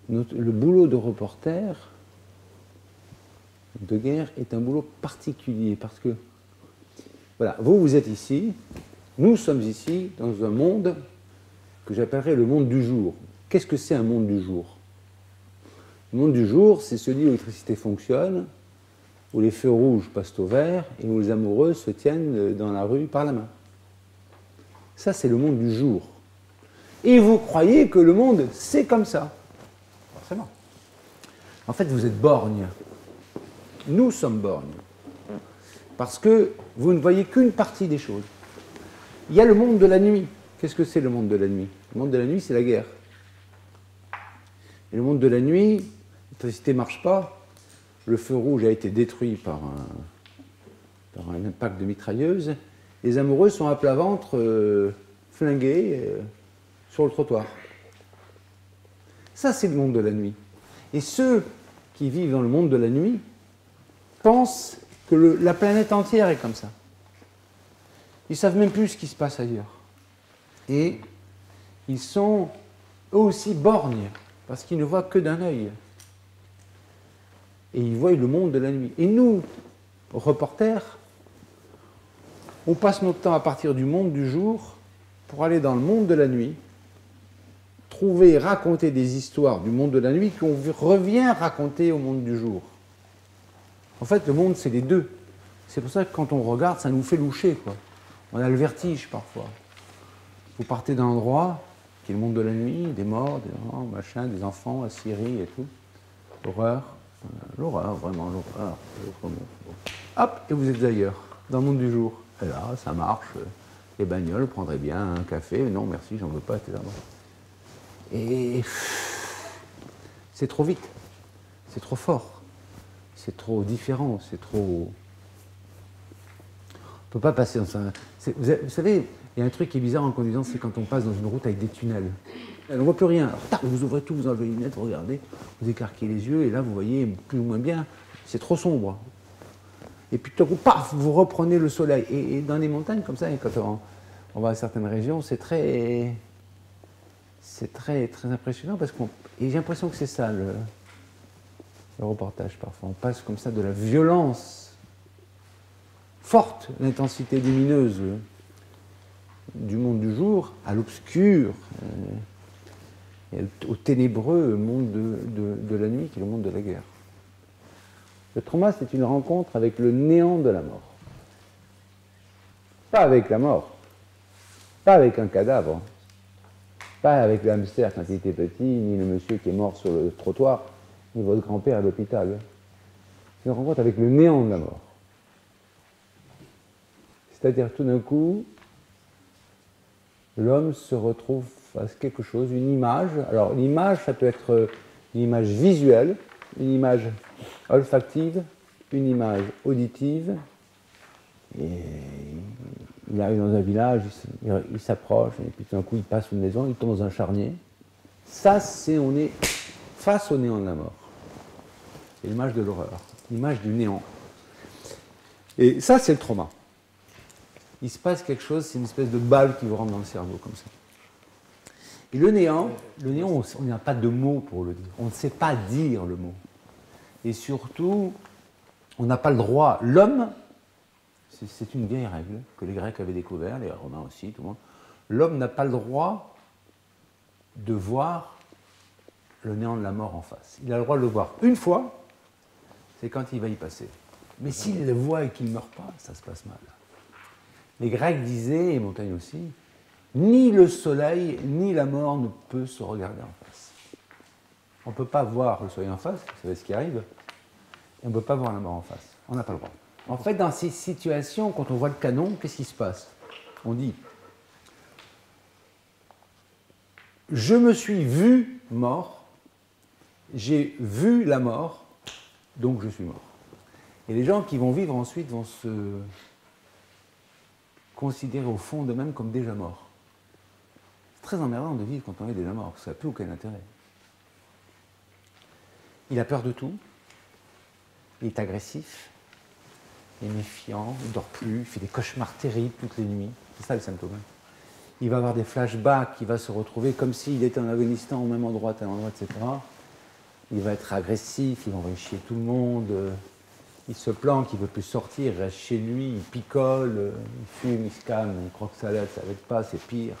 le boulot de reporter de guerre est un boulot particulier parce que, voilà, vous êtes ici, nous sommes ici dans un monde que j'appellerais le monde du jour. Qu'est-ce que c'est un monde du jour? Le monde du jour, c'est celui où l'électricité fonctionne, où les feux rouges passent au vert et où les amoureux se tiennent dans la rue par la main. Ça, c'est le monde du jour. Et vous croyez que le monde, c'est comme ça. Forcément. En fait, vous êtes borgne. Nous sommes borgnes. Parce que vous ne voyez qu'une partie des choses. Il y a le monde de la nuit. Qu'est-ce que c'est le monde de la nuit? Le monde de la nuit, c'est la guerre. Et le monde de la nuit, l'électricité ne marche pas, le feu rouge a été détruit par un impact de mitrailleuse, les amoureux sont à plat ventre, flingués, sur le trottoir. Ça, c'est le monde de la nuit. Et ceux qui vivent dans le monde de la nuit pensent que la planète entière est comme ça. Ils ne savent même plus ce qui se passe ailleurs. Et ils sont eux aussi borgnes, parce qu'ils ne voient que d'un œil. Et ils voient le monde de la nuit. Et nous, reporters, on passe notre temps à partir du monde du jour pour aller dans le monde de la nuit, trouver et raconter des histoires du monde de la nuit qu'on revient raconter au monde du jour. En fait, le monde, c'est les deux. C'est pour ça que quand on regarde, ça nous fait loucher, quoi. On a le vertige parfois. Vous partez d'un endroit qui est le monde de la nuit, des morts, des machins, des enfants, la Syrie et tout. L'horreur. L'horreur, vraiment, l'horreur. Hop, et vous êtes ailleurs, dans le monde du jour. Et là, ça marche. Les bagnoles, vous prendrez bien un café. Non, merci, j'en veux pas, etc. Et c'est trop vite. C'est trop fort. C'est trop différent. C'est trop... On ne peut pas passer dans ça. Vous savez, il y a un truc qui est bizarre en conduisant, c'est quand on passe dans une route avec des tunnels. On ne voit plus rien. Alors, vous ouvrez tout, vous enlevez les lunettes, vous regardez, vous écarquez les yeux, et là, vous voyez plus ou moins bien. C'est trop sombre. Et puis, tout à coup, paf, vous reprenez le soleil. Et dans les montagnes, comme ça, et quand on va à certaines régions, c'est très impressionnant, parce et j'ai l'impression que c'est ça, le reportage, parfois. On passe comme ça de la violence forte, l'intensité lumineuse du monde du jour, à l'obscur, au ténébreux monde de la nuit, qui est le monde de la guerre. Le trauma, c'est une rencontre avec le néant de la mort. Pas avec la mort, pas avec un cadavre, pas avec le hamster quand il était petit, ni le monsieur qui est mort sur le trottoir, ni votre grand-père à l'hôpital. C'est une rencontre avec le néant de la mort. C'est-à-dire, tout d'un coup, l'homme se retrouve face à quelque chose, une image. Alors, l'image, ça peut être une image visuelle, une image olfactive, une image auditive. Et il arrive dans un village, il s'approche, et puis tout d'un coup, il passe une maison, il tombe dans un charnier. Ça, on est face au néant de la mort. C'est l'image de l'horreur, l'image du néant. Et ça, c'est le trauma. Il se passe quelque chose, c'est une espèce de balle qui vous rentre dans le cerveau, comme ça. Et le néant, on n'a pas de mots pour le dire. On ne sait pas dire le mot. Et surtout, on n'a pas le droit. L'homme, c'est une vieille règle que les Grecs avaient découvert, les Romains aussi, tout le monde. L'homme n'a pas le droit de voir le néant de la mort en face. Il a le droit de le voir une fois, c'est quand il va y passer. Mais s'il le voit et qu'il ne meurt pas, ça se passe mal. Les Grecs disaient, et Montaigne aussi, ni le soleil, ni la mort ne peut se regarder en face. On ne peut pas voir le soleil en face, vous savez ce qui arrive, et on ne peut pas voir la mort en face. On n'a pas le droit. En fait, dans ces situations, quand on voit le canon, qu'est-ce qui se passe? On dit, je me suis vu mort, j'ai vu la mort, donc je suis mort. Et les gens qui vont vivre ensuite vont se considérer au fond d'eux-mêmes comme déjà morts. C'est très emmerdant de vivre quand on est déjà mort, ça n'a plus aucun intérêt. Il a peur de tout, il est agressif, il est méfiant, il ne dort plus, il fait des cauchemars terribles toutes les nuits. C'est ça le symptôme. Il va avoir des flashbacks, il va se retrouver comme s'il était en Afghanistan au même endroit, tel endroit, etc. il va être agressif, il va envoyer chier tout le monde, il se planque, il ne veut plus sortir, il reste chez lui, il picole, il fume, il se calme, il croit que ça l'aide pas, c'est pire.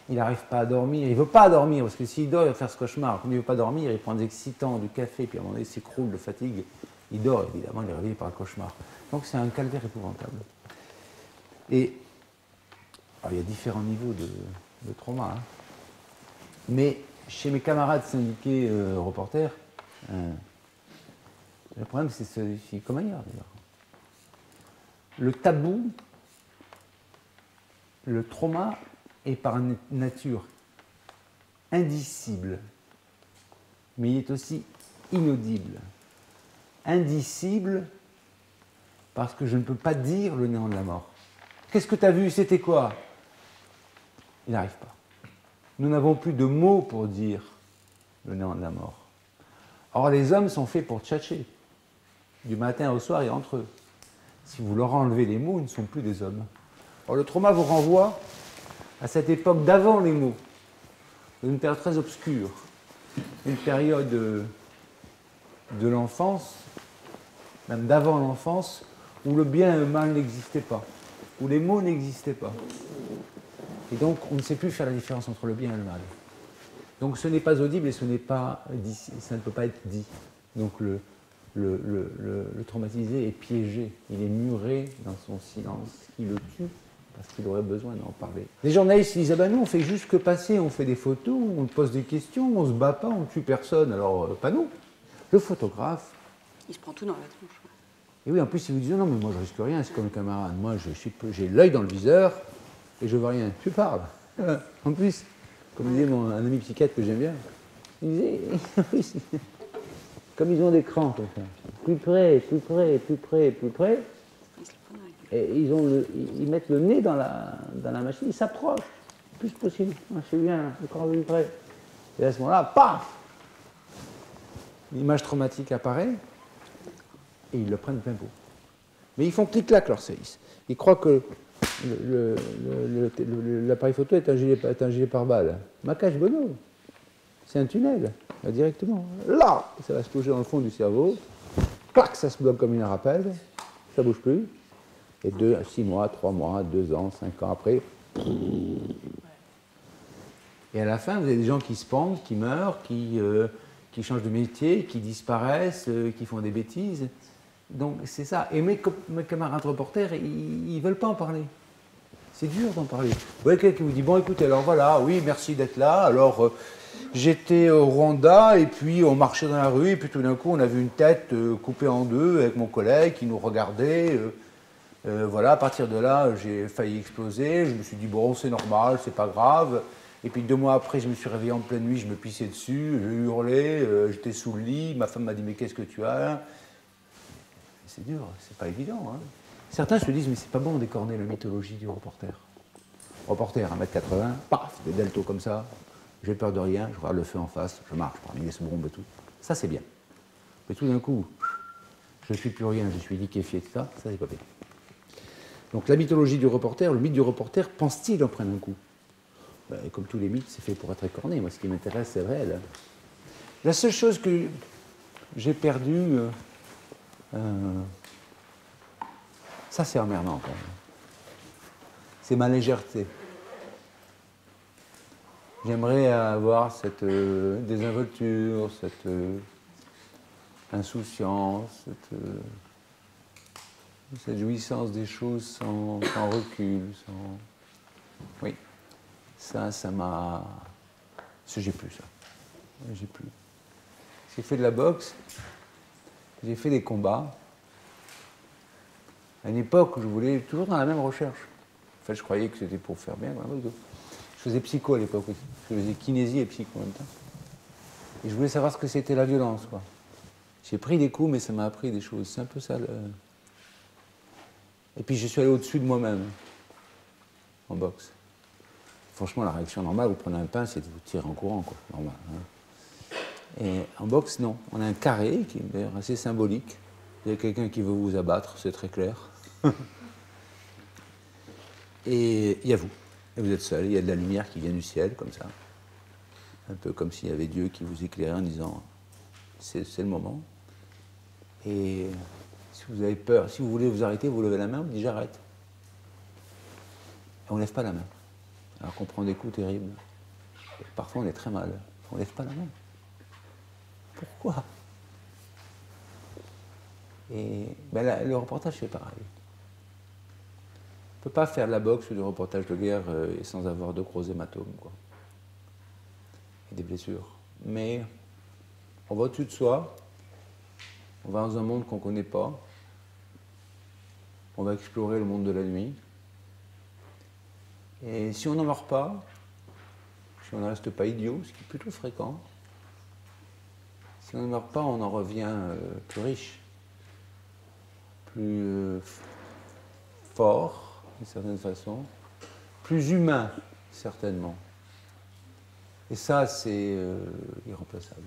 Il n'arrive pas à dormir, il ne veut pas dormir, parce que s'il dort, il va faire ce cauchemar. Comme il ne veut pas dormir, il prend des excitants, du café, puis à un moment donné, il s'écroule de fatigue. Il dort, évidemment, il est réveillé par le cauchemar. Donc c'est un calvaire épouvantable. Et alors, il y a différents niveaux de trauma. Hein. Mais chez mes camarades syndiqués reporters, le problème, c'est celui-ci, comme ailleurs d'ailleurs. Le tabou, le trauma est par nature indicible, mais il est aussi inaudible. Indicible parce que je ne peux pas dire le néant de la mort. Qu'est-ce que tu as vu? C'était quoi? Il n'arrive pas. Nous n'avons plus de mots pour dire le néant de la mort. Or, les hommes sont faits pour tchatcher, du matin au soir et entre eux. Si vous leur enlevez les mots, ils ne sont plus des hommes. Or, le trauma vous renvoie à cette époque d'avant les mots, une période très obscure, une période de l'enfance, même d'avant l'enfance, où le bien et le mal n'existaient pas, où les mots n'existaient pas. Et donc, on ne sait plus faire la différence entre le bien et le mal. Donc, ce n'est pas audible et ce n'est pas dit, ça ne peut pas être dit. Donc, le traumatisé est piégé, il est muré dans son silence, qui le tue, parce qu'il aurait besoin d'en parler. Les journalistes disent, ah ben nous, on fait juste que passer, on fait des photos, on pose des questions, on ne se bat pas, on ne tue personne, alors pas nous. Le photographe... Il se prend tout dans la tronche. Et oui, en plus, il vous dit, non, mais moi, je risque rien, c'est comme le camarade. Moi, j'ai l'œil dans le viseur et je vois rien. Tu parles. En plus, comme disait un ami psychiatre que j'aime bien, il disait, comme ils ont des crans, comme ça, plus près, plus près, plus près, plus près, et ils mettent le nez dans la machine, ils s'approchent le plus possible. Ah, c'est bien, le cran plus près. Et à ce moment-là, paf, l'image traumatique apparaît. Et ils le prennent plein pot. Mais ils font clic-clac leur service. Ils croient que l'appareil photo est un gilet pare-balles. Macache Bono. C'est un tunnel, là, directement. Là, ça va se plonger dans le fond du cerveau. Clac, ça se bloque comme une rappel. Ça ne bouge plus. Et 6 mois, 3 mois, 2 ans, 5 ans après. Et à la fin, vous avez des gens qui se pendent, qui meurent, qui changent de métier, qui disparaissent, qui font des bêtises. Donc c'est ça. Et mes camarades reporters, ils ne veulent pas en parler. C'est dur d'en parler. Vous voyez quelqu'un qui vous dit, bon écoutez, alors voilà, oui, merci d'être là. Alors j'étais au Rwanda et puis on marchait dans la rue et puis tout d'un coup on a vu une tête coupée en deux avec mon collègue qui nous regardait. Voilà, à partir de là, j'ai failli exploser. Je me suis dit, bon, c'est normal, c'est pas grave. Et puis 2 mois après, je me suis réveillé en pleine nuit, je me pissais dessus, j'ai hurlé, j'étais sous le lit. Ma femme m'a dit, mais qu'est-ce que tu as? C'est dur, c'est pas évident. Hein. Certains se disent, mais c'est pas bon d'écorner la mythologie du reporter. Reporter, 1m80, paf, des deltos comme ça, j'ai peur de rien, je regarde le feu en face, je marche parmi les sous-bombes et tout. Ça, c'est bien. Mais tout d'un coup, je ne suis plus rien, je suis liquéfié, tout ça, c'est pas bien. Donc la mythologie du reporter, le mythe du reporter, pense-t-il en prendre un coup? Ben, comme tous les mythes, c'est fait pour être écorné. Moi, ce qui m'intéresse, c'est réel. La seule chose que j'ai perdue... ça, c'est emmerdant quand même. C'est ma légèreté. J'aimerais avoir cette désinvolture, cette insouciance, cette jouissance des choses sans recul, sans... Oui, ça m'a... J'ai plus ça. J'ai plus. J'ai fait de la boxe. J'ai fait des combats à une époque où je voulais toujours dans la même recherche. En fait, je croyais que c'était pour faire bien. Je faisais psycho à l'époque aussi. Je faisais kinésie et psycho en même temps. Et je voulais savoir ce que c'était la violence, quoi. J'ai pris des coups, mais ça m'a appris des choses. C'est un peu ça. Et puis je suis allé au-dessus de moi-même en boxe. Franchement, la réaction normale, vous prenez un pain, c'est de vous tirer en courant, quoi. Normal. Hein. Et en boxe, non. On a un carré qui est d'ailleurs assez symbolique. Il y a quelqu'un qui veut vous abattre, c'est très clair. Et il y a vous. Et vous êtes seul. Il y a de la lumière qui vient du ciel, comme ça. Un peu comme s'il y avait Dieu qui vous éclairait en disant c'est le moment. Et si vous avez peur, si vous voulez vous arrêter, vous levez la main, vous dites j'arrête. Et on ne lève pas la main. Alors qu'on prend des coups terribles. Et parfois on est très mal. On ne lève pas la main. Pourquoi? Et ben là, le reportage fait pareil. On ne peut pas faire de la boxe ou du reportage de guerre sans avoir de gros hématomes, quoi. Et des blessures. Mais on va au-dessus de soi, on va dans un monde qu'on ne connaît pas, on va explorer le monde de la nuit. Et si on n'en meurt pas, si on ne reste pas idiot, ce qui est plutôt fréquent, si on ne meurt pas, on en revient plus riche, plus fort, d'une certaine façon, plus humain, certainement. Et ça, c'est irremplaçable.